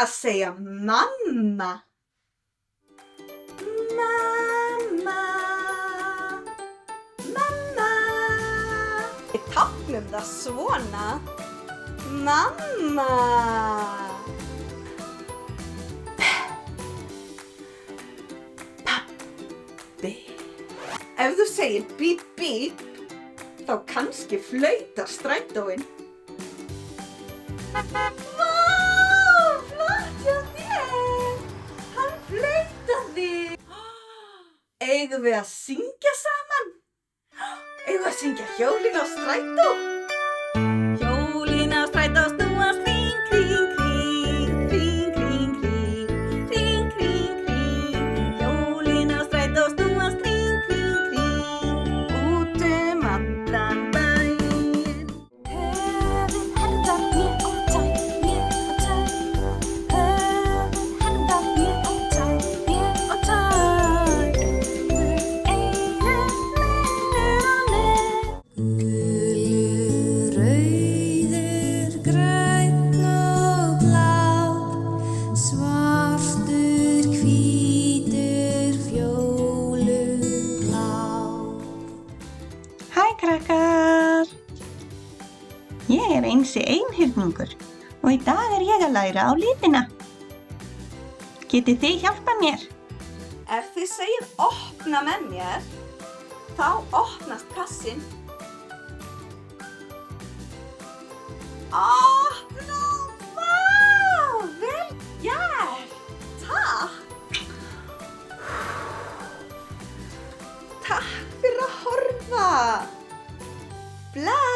að segja mamma. Mamma, mamma. Við táknum það svona. Mamma. Pabbi. Ef þú segir bíp bíp, þá kannski flautar strætóinn. Vá, flott hjá þér! Hann flautaði! Eigum við að syngja saman? Eigum við að syngja Hjólin á strætó? Hjólin á strætó snúast hring, hring, hring, hring, hring, hring, hring, hring, hring. Hjólin á strætó snúast hring, hring, hring, út allan bæinn. Höfuð, herðar, hné og tær, hné og tær. Höfuð, herðar, hné og tær, hné og tær. Eyru, munnur og nef. Gulur, rauður, grænn og blár. Svartur, hvítur, fjólublár. Hæ krakkar! Ég Einsi einhyrningur og í dag ég að læra á litina. Getið þið hjálpað mér? Ef þið segið opna með mér, þá opnast kassinn. Opna! Vá! Vel gert! Takk! Takk fyrir að horfa! Bless!